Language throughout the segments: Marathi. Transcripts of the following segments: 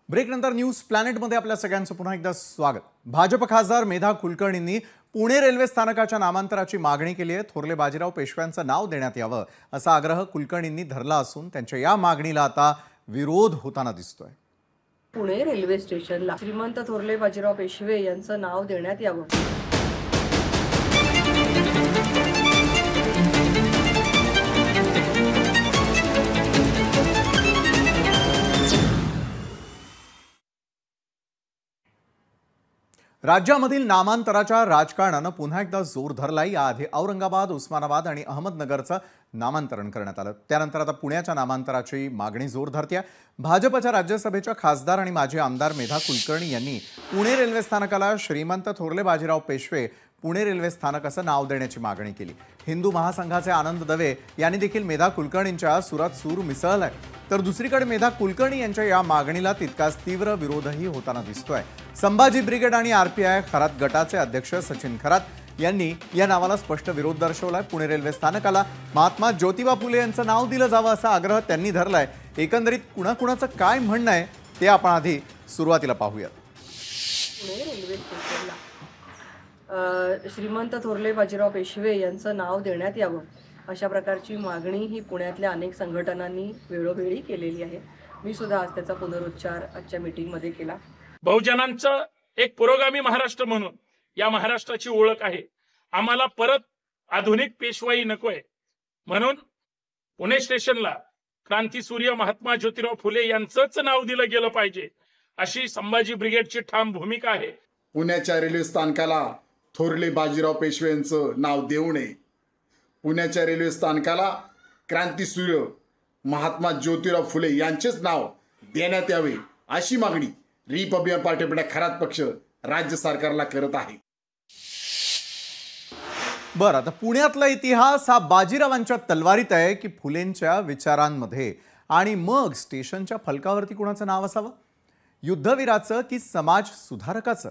ब्रेकनंतर न्यूज प्लॅनेटमध्ये आपल्या सगळ्यांचं पुन्हा एकदा स्वागत। भाजप खासदार मेधा कुलकर्णींनी पुणे रेल्वे स्थानकाच्या नामांतराची मागणी केली आहे। थोरले बाजीराव पेशव्यांचं नाव देण्यात यावं असा आग्रह कुलकर्णींनी धरला असून त्यांच्या या मागणीला आता विरोध होताना दिसतोय। पुणे रेल्वे स्टेशनला श्रीमंत थोरले बाजीराव पेशवे यांचं नाव देण्यात यावं। राज्यामधील नामांतराच्या राजकारणानं पुन्हा एकदा जोर धरलाय। याआधी औरंगाबाद, उस्मानाबाद आणि अहमदनगरचं नामांतरण करण्यात आलं। त्यानंतर आता पुण्याच्या नामांतराची मागणी जोर धरते। भाजपच्या राज्यसभेच्या खासदार आणि माजी आमदार मेधा कुलकर्णी यांनी पुणे रेल्वे स्थानकाला श्रीमंत थोरले बाजीराव पेशवे पुणे रेल्वे स्थानक असं नाव देण्याची मागणी केली। हिंदू महासंघाचे आनंद दवे यांनी देखील मेधा कुलकर्णींच्या सुरात सूर मिसळलाय। तर दुसरीकडे मेधा कुलकर्णी यांच्या या मागणीला तितकाच तीव्र विरोधही होताना दिसतोय। संभाजी ब्रिगेड आणि आरपीआय खरात गटाचे अध्यक्ष सचिन खरात यांनी या नावाला स्पष्ट विरोध दर्शवलाय। पुणे रेल्वे स्थानकाला महात्मा ज्योतिबा फुले यांचं नाव दिलं जावं असा आग्रह त्यांनी धरलाय। एकंदरीत कुणाकुणाचं काय म्हणणं आहे ते आपण आधी सुरुवातीला पाहूया। पुणे रेल्वे स्टेशनला श्रीमंत थोरले बाजीराव पेशवे यांचं नाव देण्यात यावं अशा प्रकारची मागणी ही पुण्यातल्या अनेक संघटनांनी वेळोवेळी केलेली आहे। मी सुद्धा आज त्याचा पुनरुच्चार आजच्या मीटिंगमध्ये केला। बहुजनांचं एक पुरोगामी महाराष्ट्र म्हणून या महाराष्ट्राची ओळख आहे। आम्हाला परत आधुनिक पेशवाई नकोय, म्हणून पुणे स्टेशनला क्रांतीसूर्य महात्मा ज्योतिराव फुले यांचंच नाव दिलं गेलं पाहिजे अशी संभाजी ब्रिगेडची ठाम भूमिका आहे। पुण्याच्या रेल्वे स्थानकाला थोरले बाजीराव पेशवे यांचं नाव देऊ नये। पुण्याच्या रेल्वे स्थानकाला क्रांतीसूर्य महात्मा ज्योतिराव फुले यांचेच नाव देण्यात यावे अशी मागणी Republican party of India Kharat पक्ष राज्य सरकारला करत आहे। बरं, आता पुण्यातला इतिहास हा बाजीरावांच्या तलवारीत आहे की फुलेंच्या विचारांमध्ये? आणि मग स्टेशनच्या फलकावरती कुणाचं नाव असावं? युद्धवीराचं की समाज सुधारकाचं?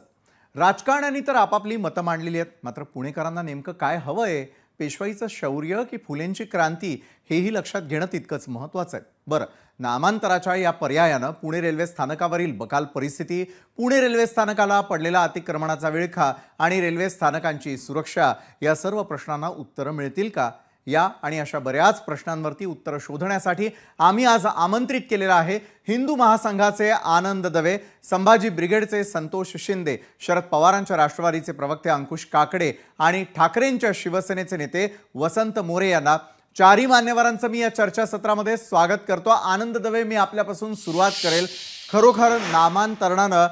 राजकारण्यांनी तर आपापली मतं मांडलेली आहेत, मात्र पुणेकरांना नेमकं काय हवंय? पेशवाईचं शौर्य की फुलेंची क्रांती हेही लक्षात घेणं तितकंच महत्त्वाचं आहे। बरं, नामांतराच्या या पर्यायानं पुणे रेल्वे स्थानकावरील बकाल परिस्थिती, पुणे रेल्वे स्थानकाला पडलेला अतिक्रमणाचा विळखा आणि रेल्वे स्थानकांची सुरक्षा या सर्व प्रश्नांना उत्तरं मिळतील का? या आणि अशा बऱ्याच प्रश्नांवरती उत्तर शोधण्यासाठी आम्ही आज आमंत्रित केलेला आहे हिंदू महासंघाचे आनंद दवे, संभाजी ब्रिगेडचे संतोष शिंदे, शरद पवारांच्या राष्ट्रवादीचे प्रवक्ते अंकुश काकडे आणि ठाकरेंच्या शिवसेनेचे नेते वसंत मोरे यांना। चारही मान्यवरांचं मी या चर्चासत्रामध्ये स्वागत करतो। आनंद दवे, मी आपल्यापासून सुरुवात करेल। खरोखर नामांतरणानं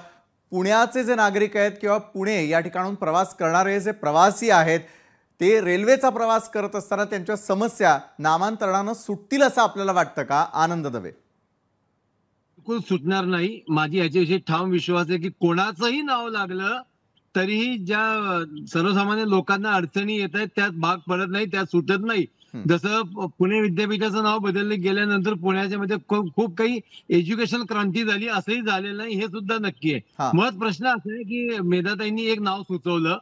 पुण्याचे जे नागरिक आहेत किंवा पुणे या ठिकाणून प्रवास करणारे जे प्रवासी आहेत ते रेल्वेचा प्रवास करत असताना त्यांच्या समस्या नामांतरणानं सुटतील असं आपल्याला वाटतं का? आनंद दवे. बिलकुल सुटणार नाही। माझी याच्याविषयी ठाम विश्वास आहे की कोणाचंही नाव लागलं तरीही ज्या सर्वसामान्य लोकांना अडचणी येत आहेत त्यात भाग पडत नाही, त्यात सुटत नाही। जसं पुणे विद्यापीठाचं नाव बदलले गेल्यानंतर पुण्याच्या मध्ये खूप काही एज्युकेशन क्रांती झाली, असंही झालेलं नाही हे सुद्धा नक्की आहे। मुळात प्रश्न असा आहे की मेधाताईंनी एक नाव सुचवलं,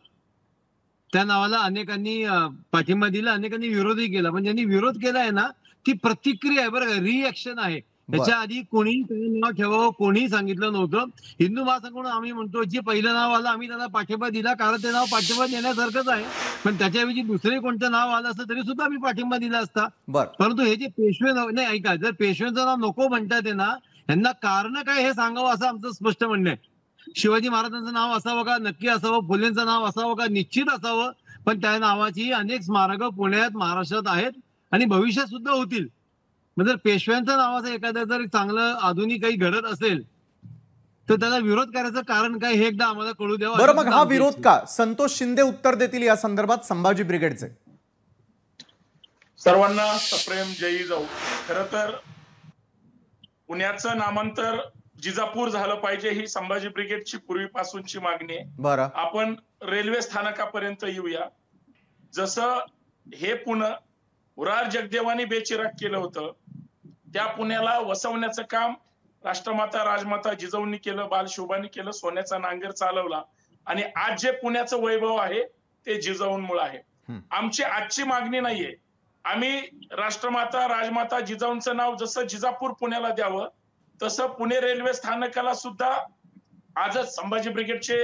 त्या नावाला अनेकांनी पाठिंबा दिला, अनेकांनी विरोधही केला। पण ज्यांनी विरोध केलाय ना ती प्रतिक्रिया आहे, बरं का, रिएक्शन आहे। त्याच्या आधी कोणी नाव ठेवावं कोणीही सांगितलं नव्हतं। हिंदू महासंघ आम्ही म्हणतो जे पहिलं नाव आलं आम्ही त्यांना पाठिंबा दिला, कारण ते नाव पाठिंबा देण्यासारखंच आहे। पण त्याच्याऐवजी दुसरे कोणतं नाव आलं असतं तरी सुद्धा आम्ही पाठिंबा दिला असता। परंतु हे जे पेशवे नाव नाही, ऐका, जर पेशव्यांचं नाव नको म्हणतात ना, यांना कारण काय हे सांगावं असं आमचं स्पष्ट म्हणणं आहे। शिवाजी महाराजांचं नाव असावं का? नक्की असावं। फुलेंचं नाव असावं का? निश्चित असावं। पण त्या नावाची अनेक स्मारकं पुण्यात महाराष्ट्रात आहेत आणि भविष्यात सुद्धा होतील। म्हणजे पेशव्यांचं नावाचं एखादं जर चांगलं आधुनिक काही घडत असेल तर त्याला विरोध करायचं कारण काय हे एकदा आम्हाला कळू द्यावं। बरं, मग हा विरोध का? संतोष शिंदे उत्तर देतील या संदर्भात, संभाजी ब्रिगेडचे। सर्वांना सप्रेम जयी जाऊ। खरं तर पुण्याचं नामांतर जिजापूर झालं पाहिजे ही संभाजी ब्रिगेडची पूर्वीपासूनची मागणी आहे। बरं, आपण रेल्वे स्थानकापर्यंत येऊया। जसं हे पुणे उरार जगदेवानी बेचिराग केलं होतं, त्या पुण्याला वसवण्याचं काम राष्ट्रमाता राजमाता जिजाऊंनी केलं, बालशोभानी केलं, सोन्याचा नांगर चालवला आणि आज जे पुण्याचं वैभव आहे ते जिजाऊंमुळे आहे। आमची आजची मागणी नाहीये, आम्ही राष्ट्रमाता राजमाता जिजाऊंचं नाव जसं जिजापूर पुण्याला द्यावं तसं पुणे रेल्वे स्थानकाला सुद्धा आजच संभाजी ब्रिगेडचे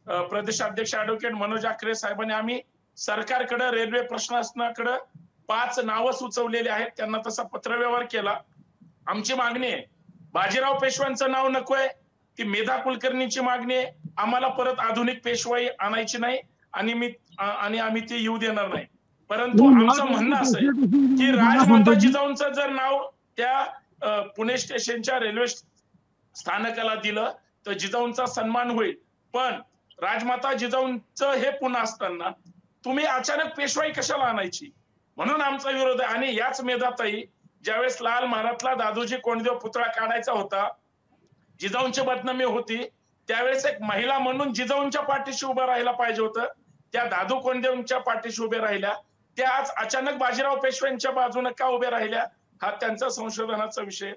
प्रदेशाध्यक्ष ऍडव्होकेट मनोज आखरे साहेबांनी आम्ही सरकारकडे रेल्वे प्रशासनाकडे 5 नावं सुचवलेली आहेत. त्यांना तसा पत्रव्यवहार केला. आमची मागणी आहे, बाजीराव पेशव्यांचं नाव नकोय, ती मेधा कुलकर्णींची मागणी आहे. आम्हाला परत आधुनिक पेशवाई आणायची नाही आणि आम्ही ती येऊ देणार नाही. परंतु आमचं म्हणणं असं आहे की राजमाता जिजाऊंचं जर नाव त्या पुणे स्टेशनच्या रेल्वे स्थानकाला दिलं तर जिजाऊंचा सन्मान होईल. पण राजमाता जिजाऊंचं हे पुणे असताना तुम्ही अचानक पेशवाई कशाला आणायची, म्हणून आमचा विरोध आहे. आणि याच मेधाताई ज्यावेळेस लाल महारातला दादोजी कोंडदेव पुतळा काढायचा होता, जिजाऊंची बदनामी होती, त्यावेळेस एक महिला म्हणून जिजाऊंच्या पाठीशी उभं राहायला पाहिजे होतं. त्या दादू कोंडदेवच्या पाठीशी उभे राहिल्या. त्या आज अचानक बाजीराव पेशव्यांच्या बाजूने का उभे राहिल्या हा त्यांचा संशोधनाचा विषय.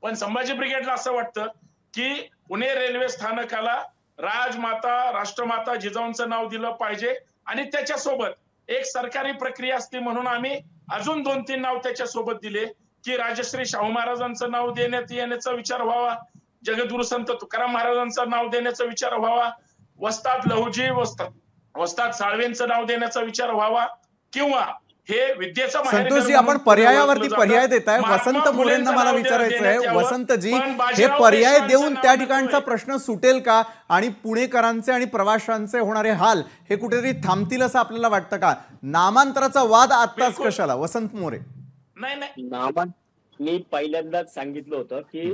पण संभाजी ब्रिगेडला असं वाटतं की पुणे रेल्वे स्थानकाला राजमाता राष्ट्रमाता जिजाऊंचं नाव दिलं पाहिजे आणि त्याच्यासोबत एक सरकारी प्रक्रिया असते म्हणून आम्ही अजून 2-3 नाव त्याच्यासोबत दिले की राजश्री शाहू महाराजांचं नाव देण्यात येण्याचा विचार व्हावा, जगद्गुरु संत तुकाराम महाराजांचं नाव देण्याचा विचार व्हावा, वस्ताद लहुजी वस्ताद साळवेंचं नाव देण्याचा विचार व्हावा, किंवा हे विद्येचा संतोषजी आपण पर्यायावरती पर्याय देताय. वसंत मोरेंना मला विचारायचं आहे, वसंतजी हे पर्याय देऊन त्या ठिकाणचा प्रश्न सुटेल का आणि पुणेकरांचे आणि प्रवाशांचे होणारे हाल हे कुठेतरी थांबतील असं आपल्याला वाटतं का? नामांतराचा वाद आत्ताच कशाला? वसंत मोरे. नाही, मी पहिल्यांदाच सांगितलं होतं की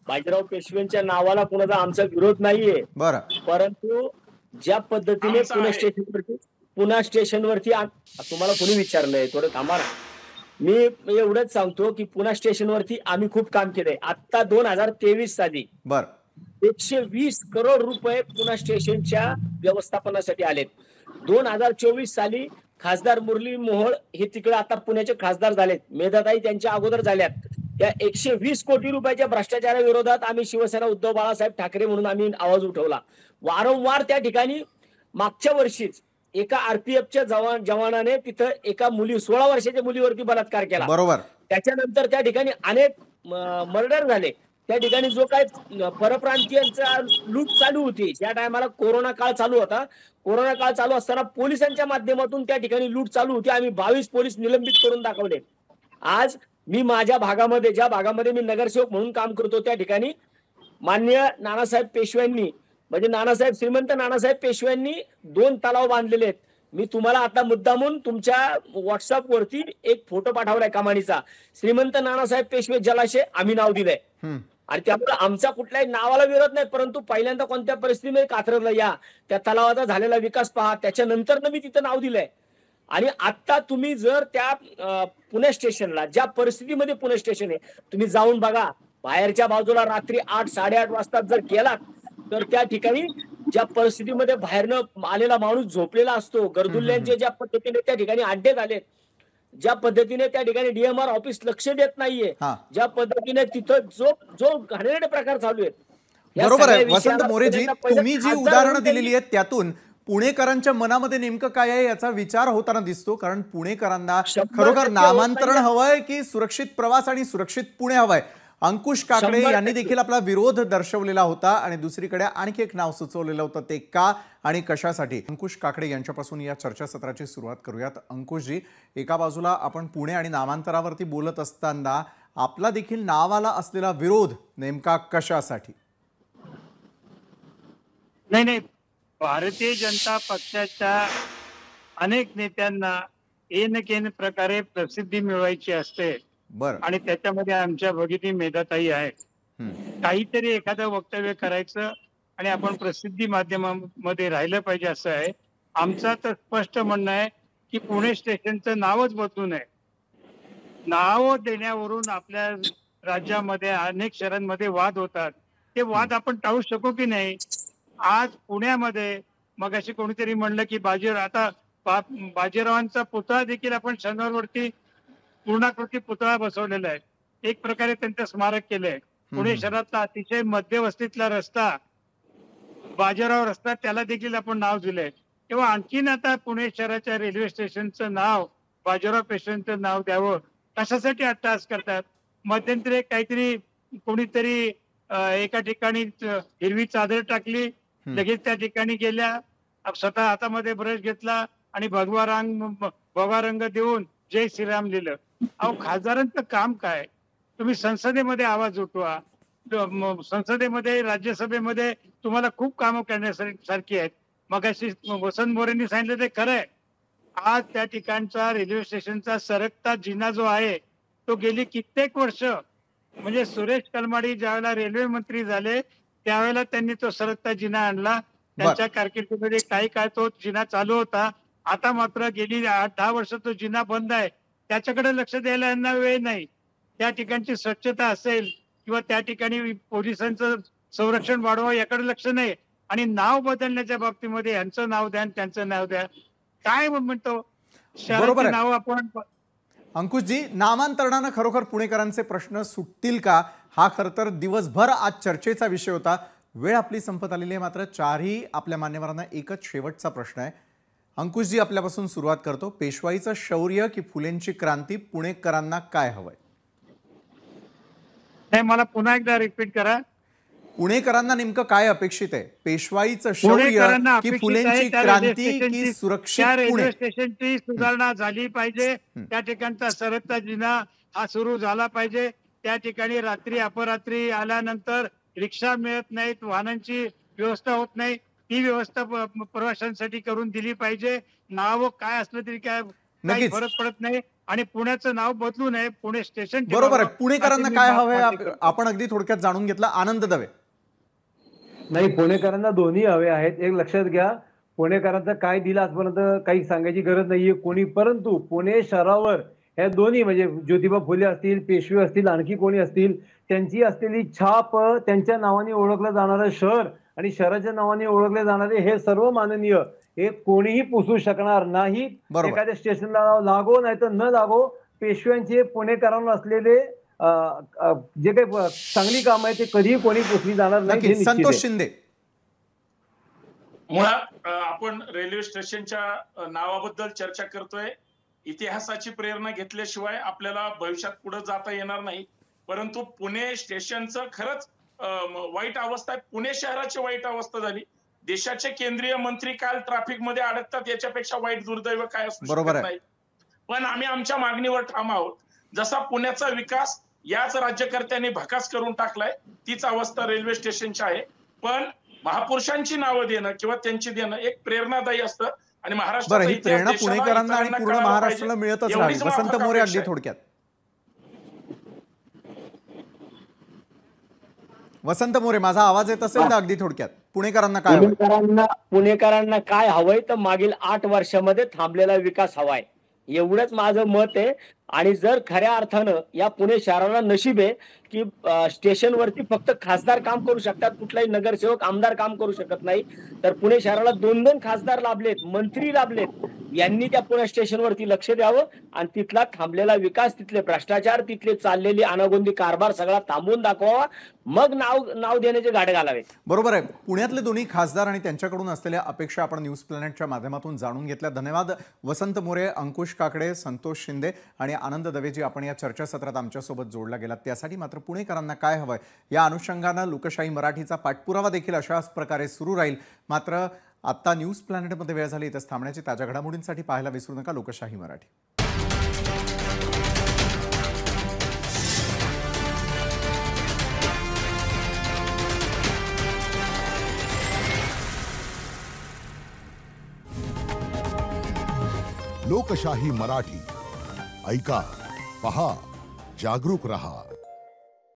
बाजीराव पेशव्यांच्या नावाला कुणाचा आमचा विरोध नाहीये. बरं, परंतु ज्या पद्धतीने पुणे स्टेशनवरती तुम्हाला कोणी विचारलंय, थोडं थांबा ना. मी एवढंच सांगतो की पुणे स्टेशनवरती आम्ही खूप काम केलंय. आता 2023 साली 120 करोड रुपये पुणे स्टेशनच्या व्यवस्थापनासाठी आलेत. 2024 साली खासदार मुरली मोहोळ हे तिकडे आता पुण्याचे खासदार झालेत, मेधाताई त्यांच्या अगोदर झाल्यात. त्या 120 कोटी रुपयाच्या भ्रष्टाचाराविरोधात आम्ही शिवसेना उद्धव बाळासाहेब ठाकरे म्हणून आम्ही आवाज उठवला. वारंवार त्या ठिकाणी मागच्या वर्षीच एका आरपीएफच्या जवानाने तिथं एका 16 वर्षाच्या मुलीवरती बलात्कार केला. बरोबर. त्याच्यानंतर त्या ठिकाणी अनेक मर्डर झाले. त्या ठिकाणी जो काय परप्रांतीयांचा लूट चालू होती, त्या टायमाला कोरोना काळ चालू होता. कोरोना काळ चालू असताना पोलिसांच्या माध्यमातून त्या ठिकाणी लूट चालू होती. आम्ही 22 पोलीस निलंबित करून दाखवले. आज मी माझ्या भागामध्ये, ज्या भागामध्ये मी नगरसेवक म्हणून काम करतो, त्या ठिकाणी माननीय नानासाहेब पेशव्यांनी, म्हणजे श्रीमंत नानासाहेब पेशव्यांनी 2 तलाव बांधलेले आहेत. मी तुम्हाला आता मुद्दामून तुमच्या व्हॉट्सअप वरती एक फोटो पाठवलाय कमानीचा. श्रीमंत नानासाहेब पेशवे जलाशय आम्ही नाव दिलंय. आणि त्यामुळे आमचा कुठल्याही नावाला विरोध नाही, परंतु पहिल्यांदा कोणत्या परिस्थितीमध्ये कात्रजला या, त्या तलावाचा झालेला विकास पहा, त्याच्यानंतर मी तिथं नाव दिलंय. आणि आता तुम्ही जर त्या पुणे स्टेशनला, ज्या परिस्थितीमध्ये पुणे स्टेशन आहे, तुम्ही जाऊन बघा. बाहेरच्या बाजूला रात्री 8-8:30 वाजता जर गेलात तर त्या ठिकाणी ज्या परिस्थितीमध्ये बाहेरनं आलेला माणूस झोपलेला असतो, गरदुल्ल्यांचे ज्या पद्धतीने त्या ठिकाणी अड्डे झालेत, ज्या पद्धतीने त्या ठिकाणी डीएमआर ऑफिस लक्ष देत नाहीये, ज्या पद्धतीने तिथं जो घाणेरडे प्रकार चालू आहेत. बरोबर आहे वसंत मोरेजी, तुम्ही जी उदाहरणं दिलेली आहेत त्यातून पुणेकरांच्या मनामध्ये नेमकं काय आहे याचा विचार होताना दिसतो. कारण पुणेकरांना खरोखर नामांतरण हवंय की सुरक्षित प्रवास आणि सुरक्षित पुणे हवंय? अंकुश काकडे यांनी देखील आपला विरोध दर्शवलेला होता आणि दुसरीकडे आणखी एक नाव सुचवलेलं होतं. ते का आणि कशासाठी? अंकुश काकडे यांच्यापासून या चर्चासत्राची सुरुवात करूयात. अंकुशजी, एका बाजूला आपण पुणे आणि नामांतरावरती बोलत असताना आपला देखील नावाला असलेला विरोध नेमका कशासाठी? नाही, भारतीय जनता पक्षाच्या अनेक नेत्यांना एन प्रकारे प्रसिद्धी मिळवायची असते. आणि त्याच्यामध्ये आमच्या भगिनी मेधाताई आहेत. काहीतरी एखादं वक्तव्य करायचं आणि आपण प्रसिद्धी माध्यमामध्ये राहिलं पाहिजे असं आहे. आमचं तर स्पष्ट म्हणणं आहे की पुणे स्टेशनचं नावच बदलू नये. नाव देण्यावरून आपल्या राज्यामध्ये अनेक शहरांमध्ये वाद होतात. ते वाद आपण टाळू शकू की नाही? आज पुण्यामध्ये मगाशी कोणीतरी म्हणलं की बाजीरावांचा पुतळा देखील आपण शनिवारवरती पूर्णाकृती पुतळा बसवलेला आहे. एक प्रकारे त्यांचं स्मारक केलंय. पुणे शहरातला अतिशय मध्यवस्तीतला रस्ता, बाजीराव रस्ता, त्याला देखील आपण नाव दिलंय. तेव्हा आणखीन आता पुणे शहराच्या रेल्वे स्टेशनचं नाव बाजीराव पेशव्यांचं नाव द्यावं, कशासाठी अट्टहास करतात? मध्यंतरी काहीतरी कोणीतरी एका ठिकाणी हिरवी चादर टाकली, लगेच त्या ठिकाणी गेल्या, स्वतः हातामध्ये ब्रश घेतला आणि भगवा रंग देऊन जय श्रीराम लिहिलं. अहो, खासदारांचं काम काय? तुम्ही संसदेमध्ये आवाज उठवा, संसदेमध्ये राज्यसभेमध्ये तुम्हाला खूप कामं करण्यासारखी आहेत. मगाशी वसंत मोरेंनी सांगितलं ते खरंय. आज त्या ठिकाणचा रेल्वे स्टेशनचा सरकता जिना जो आहे तो गेली कित्येक वर्ष, म्हणजे सुरेश कलमाडी ज्यावेळेला रेल्वे मंत्री झाले त्यावेळेला त्यांनी तो सरकता जिना आणला. त्यांच्या कारकिर्दीमध्ये काही काळ तो जिना चालू होता. आता मात्र गेली 8-10 वर्ष तो जिना बंद आहे. त्याच्याकडे लक्ष द्यायला यांना वेळ नाही. त्या ठिकाणची स्वच्छता असेल किंवा त्या ठिकाणी पोलिसांचं संरक्षण वाढवा याकडे लक्ष नाही. आणि नाव बदलण्याच्या बाबतीमध्ये यांचं नाव द्या त्यांचं नाव द्या, काय म्हणतो शहराचे नाव आपण. अंकुशजी, नामांतरणानं खरोखर पुणेकरांचे प्रश्न सुटतील का, हा खरं तर दिवसभर आज चर्चेचा विषय होता. वेळ आपली संपत आलेली आहे. मात्र चारही आपल्या मान्यवरांना एकच शेवटचा प्रश्न आहे. अंकुशजी, आपल्यापासून सुरुवात करतो. पेशवाईचं शौर्य की फुलेंची क्रांती, पुणेकरांना काय हवंय? नाही, मला पुन्हा एकदा रिपीट करा. पुणेकरांना नेमकं काय अपेक्षित आहे? पेशवाईचं शौर्य की फुलेंची क्रांती की सुरक्षित पुणे? रेल्वे स्टेशनची सुधारणा झाली पाहिजे. त्या ठिकाणचा सरकता जिना हा सुरू झाला पाहिजे. त्या ठिकाणी रात्री अपरात्री आल्यानंतर रिक्षा मिळत नाहीत, वाहनांची व्यवस्था होत नाही, ती व्यवस्था प्रवाशांसाठी करून दिली पाहिजे. नाव काय असलं तरी काय काही फरक पडत नाही. आणि पुण्याचं नाव बदलू नये, पुणे स्टेशन. बरोबर आहे. पुणेकरांना काय हवंय आपण अगदी थोडक्यात जाणून घेतलं. आनंद दवे. नाही, पुणेकरांना दोन्ही हवे आहेत. एक लक्षात घ्या, पुणेकरांचं काय दिलं आजपर्यंत काही सांगायची गरज नाहीये कोणी, परंतु पुणे शहरावर ह्या दोन्ही म्हणजे ज्योतिबा फुले असतील, पेशवे असतील, आणखी कोणी असतील, त्यांची असलेली छाप, त्यांच्या नावाने ओळखलं जाणारं शहर आणि शहराच्या नावाने ओळखले जाणारे हे सर्व माननीय, हे कोणीही पुसू शकणार नाही. एखाद्या स्टेशनला लागो नाही तर न लागो, पेशव्यांचे पुणेकरांना असलेले जे काही चांगली काम आहे ते कधीही कोणी पुसली जाणार नाही. संतोष शिंदे, मुळात आपण रेल्वे स्टेशनच्या नावाबद्दल चर्चा करतोय. इतिहासाची प्रेरणा घेतल्याशिवाय आपल्याला भविष्यात पुढे जाता येणार नाही. परंतु पुणे स्टेशनचं खरंच वाईट अवस्था आहे. पुणे शहराची वाईट अवस्था झाली. देशाचे केंद्रीय मंत्री काल ट्रॅफिक मध्ये अडकतात, याच्यापेक्षा वाईट दुर्दैव काय असू शकत नाही. पण आम्ही आमच्या मागणीवर ठाम आहोत. जसा पुण्याचा विकास याच राज्यकर्त्यांनी भकास करून टाकलाय, तीच अवस्था रेल्वे स्टेशनची आहे. पण महापुरुषांची नावं देणं किंवा त्यांची देणं एक प्रेरणादायी असतं. आणि महाराष्ट्राची प्रेरणा पुणेकरांना आणि पूर्ण महाराष्ट्राला मिळतच राहील. वसंत मोरे, अगदी थोडक्यात. वसंत मोरे, माझा आवाज येत असेल तर अगदी थोडक्यात पुणेकरांना काय हवंय? पुणेकरांना काय हवंय तर मागील 8 वर्षामध्ये थांबलेला विकास हवाय, एवढंच माझं मत आहे. आणि जर खऱ्या अर्थानं या पुणे शहराला नशीब आहे की स्टेशनवरती फक्त खासदार काम करू शकतात, कुठलाही नगरसेवक आमदार काम करू शकत नाही, तर पुणे शहराला 2-2 खासदार लाभलेत, मंत्री लाभलेत. यांनी त्या पुणे स्टेशनवरती लक्ष द्यावं आणि तिथला थांबलेला विकास, तिथले भ्रष्टाचार, तिथले चाललेली अनागोंदी कारभार सगळा थांबवून दाखवावा, मग नाव देण्याचे गाडे घालावेत. बरोबर आहे. पुण्यातले दोन्ही खासदार आणि त्यांच्याकडून असलेल्या अपेक्षा आपण न्यूज प्लॅनेटच्या माध्यमातून जाणून घेतल्या. धन्यवाद वसंत मोरे, अंकुश काकडे, संतोष शिंदे आणि आनंद दवेजी, आपण या चर्चासत्रात आमच्यासोबत जोडला गेलात त्यासाठी. मात्र पुणेकरांना काय हवंय या अनुषंगानं लोकशाही मराठीचा पाठपुरावा देखील अशाच प्रकारे सुरू राहील. मात्र आता न्यूज प्लॅनेटमध्ये वेळ झाली इथंच थांबण्याची. ताज्या घडामोडींसाठी पाहायला विसरू नका लोकशाही मराठी. लोकशाही मराठी ऐका, पहा, जागरूक रहा.